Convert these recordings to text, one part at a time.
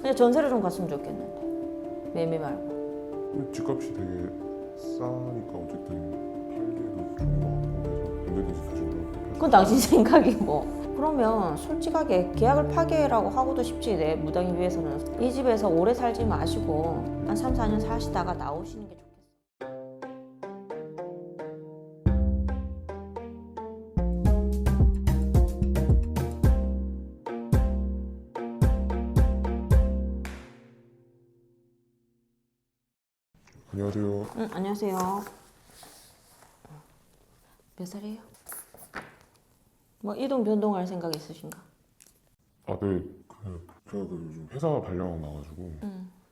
그냥 전세를 좀 갔으면 좋겠는데. 매매 말고. 집값이 되게 싸니까 어쨌든 팔기에도 좋은 것 같고 해서 언제든지 다시 올라올 때 그건 당신 생각이고. 그러면 솔직하게 계약을 파기라고 하고도 싶지. 내 무당이 위해서는 이 집에서 오래 살지 마시고 한 3, 4년 사시다가 나오시는 게 좋겠어. 안녕하세요. 응, 안녕하세요. 몇 살이에요? 뭐 이동 변동할 생각 있으신가? 네. 제가 요즘 회사 발령 나가지고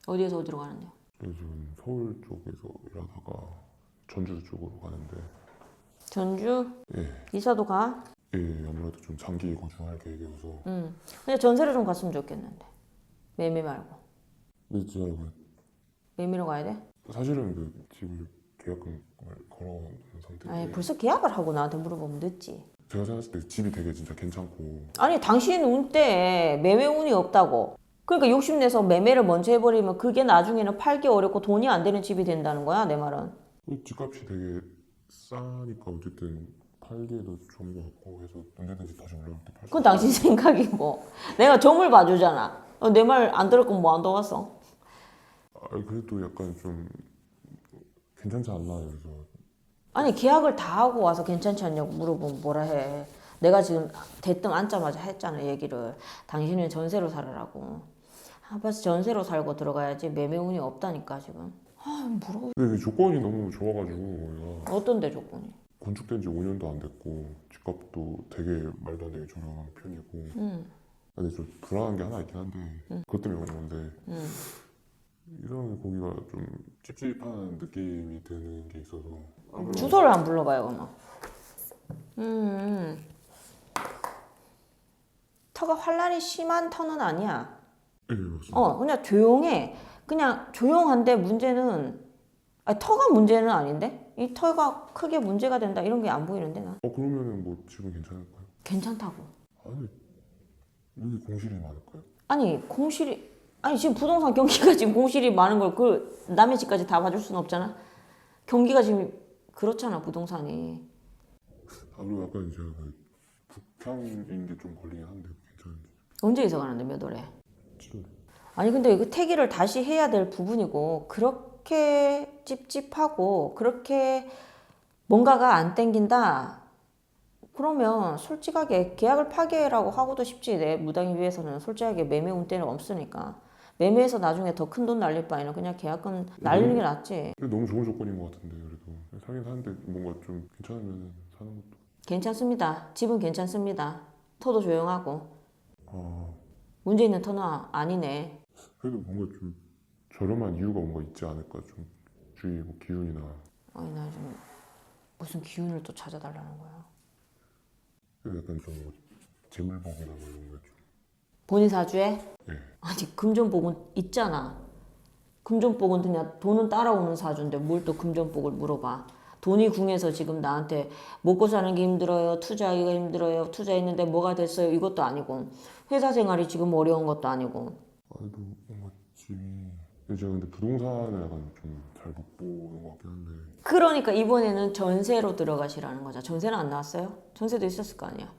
어디에서 어디로 가는데요? 요즘 서울 쪽에서 일하다가 전주 쪽으로 가는데 전주? 예, 이사도 가? 아무래도 좀 장기 거주할 계획이어서 근데 전세를 좀 갔으면 좋겠는데. 매매 말고. 근데 제가 매매로 가야 돼? 사실은 그 집을 계약금을 걸어놓은 상태인데 아니 벌써 계약을 하고 나한테 물어보면 늦지. 제가 생각했을 때 집이 되게 진짜 괜찮고 아니 당신 운 때 매매 운이 없다고. 그러니까 욕심내서 매매를 먼저 해버리면 그게 나중에는 팔기 어렵고 돈이 안 되는 집이 된다는 거야 내 말은. 집값이 되게 싸니까 어쨌든 팔기에도 좋은 것 같고 해서 언제든지 다시 올라올 때 팔 수 그건 당신 생각이고. 내가 점을 봐주잖아. 내 말 안 들을 거면 뭐 안 들어갔어? 그래도 약간 좀 괜찮지 않나 그래서 아니 계약을 다 하고 와서 괜찮지 않냐고 물어보면 뭐라 해. 내가 지금 대뜸 앉자마자 했잖아 얘기를. 당신은 전세로 살으라고. 벌써 전세로 살고 들어가야지 매매 운이 없다니까 지금. 뭐라고. 근데 그 조건이 너무 좋아가지고 얘가 어떤데 조건이? 건축된 지 5년도 안 됐고 집값도 되게 말도 안 되게 저렴한 편이고 근데 좀 불안한 게 하나 있긴 한데 그것 때문에 온 건데 이상하게 거기가 좀 찝찝한 느낌이 드는 게 있어서 주소를 안 불러봐요 그러면. 터가 환란이 심한 터는 아니야. 예 맞습니다. 그냥 조용해. 그냥 조용한데 문제는 터가 문제는 아닌데? 이 터가 크게 문제가 된다 이런 게 안 보이는데 난. 그러면은 뭐 집은 괜찮을까요? 괜찮다고. 아니 여기 공실이 많을까요? 아니 지금 부동산 경기가 지금 공실이 많은 걸 그 남의 집까지 다 봐줄 수는 없잖아. 경기가 지금 그렇잖아 부동산이. 그리고 약간 제가 그 북향인 게 좀 걸리긴 한데 괜찮은지 언제 이사 가는데 몇 월에? 7월 아니 근데 이거 태기를 다시 해야 될 부분이고 그렇게 찝찝하고 그렇게 뭔가가 안 땡긴다 그러면 솔직하게 계약을 파기라고 하고도 싶지. 내 무당이 위해서는 솔직하게 매매 운때는 없으니까 매매해서 나중에 더 큰 돈 날릴 바에는 그냥 계약금 날리는 게 낫지. 근데 너무 좋은 조건인 것 같은데 그래도 사긴 사는데 뭔가 좀 괜찮으면 사는 것도 괜찮습니다. 집은 괜찮습니다. 터도 조용하고 아 문제 있는 터는 아니네. 그래도 뭔가 좀 저렴한 이유가 뭔가 있지 않을까 좀 주위에 뭐 기운이나 아니 나 좀 무슨 기운을 또 찾아달라는 거야. 약간 좀 뭐 재물복이나 뭐 이런 거 좀 본인 사주에? 예. 아니 금전복은 있잖아. 금전복은 그냥 돈은 따라오는 사주인데 뭘 또 금전복을 물어봐. 돈이 궁해서 지금 나한테 먹고 사는 게 힘들어요. 투자하기가 힘들어요. 투자했는데 뭐가 됐어요. 이것도 아니고 회사 생활이 지금 어려운 것도 아니고. 그래도 뭔가 집이 제가 근데 부동산을 약간 좀 잘 못 보는 것 같긴 한데 그러니까 이번에는 전세로 들어가시라는 거죠. 전세는 안 나왔어요? 전세도 있었을 거 아니야.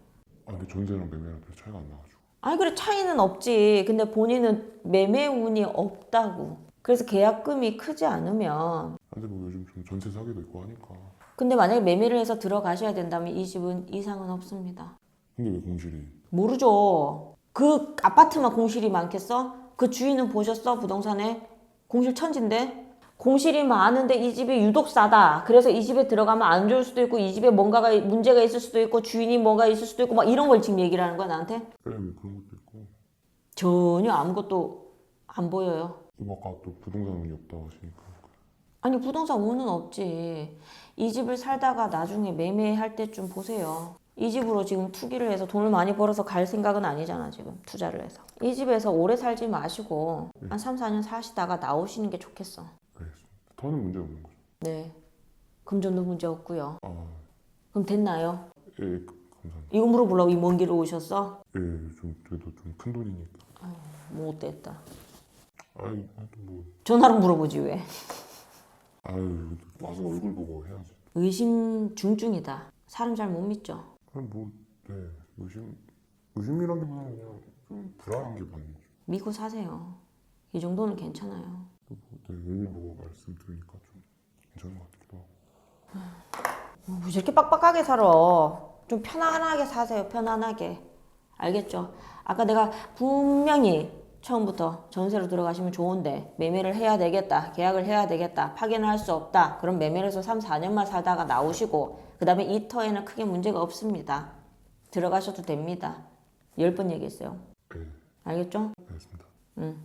근데 전세랑 매매랑 별 차이가 안 나가지고 아니 그래 차이는 없지. 근데 본인은 매매 운이 없다고. 그래서 계약금이 크지 않으면. 근데 뭐 요즘 좀 전세 사기도 있고 하니까 근데 만약에 매매를 해서 들어가셔야 된다면 이 집은 이상은 없습니다. 근데 왜 공실이 모르죠. 그 아파트만 공실이 많겠어? 그 주인은 보셨어? 부동산에? 공실 천진데? 공실이 많은데 이 집이 유독 싸다. 그래서 이 집에 들어가면 안 좋을 수도 있고 이 집에 뭔가가 문제가 있을 수도 있고 주인이 뭐가 있을 수도 있고 막 이런 걸 지금 얘기를 하는 거야 나한테? 그래 뭐 그런 것도 있고 전혀 아무것도 안 보여요. 뭐 아까 또 부동산 운이 없다고 하시니까 아니 부동산 운은 없지. 이 집을 살다가 나중에 매매할 때쯤 보세요. 이 집으로 지금 투기를 해서 돈을 많이 벌어서 갈 생각은 아니잖아 지금 투자를 해서. 이 집에서 오래 살지 마시고 한 3, 4년 사시다가 나오시는 게 좋겠어. 알겠습니다. 더는 문제 없는 거죠. 네. 금전도 문제 없고요. 아, 그럼 됐나요? 예, 감사합니다. 이거 물어보려고 이 먼 길을 오셨어? 예, 좀 그래도 좀 큰 돈이니까. 못 됐다. 아니 뭐 전화로 물어보지 왜? 아유 와서 얼굴 보고 해야지. 의심 중증이다. 사람 잘 못 믿죠. 그냥 네 의심이란 게 그냥 좀 불안한 게 많죠. 믿고 사세요. 이 정도는 괜찮아요. 네, 얼굴 보고 말씀드리니까 좀 괜찮은 것 같기도 하고. 뭐 저렇게 빡빡하게 살아. 좀 편안하게 사세요. 편안하게. 알겠죠? 아까 내가 분명히 처음부터 전세로 들어가시면 좋은데 매매를 해야 되겠다. 계약을 해야 되겠다. 파기는 할 수 없다. 그럼 매매를 해서 3, 4년만 살다가 나오시고 그 다음에 이 터에는 크게 문제가 없습니다. 들어가셔도 됩니다. 10번 얘기했어요. 네, 알겠죠? 알겠습니다. 응.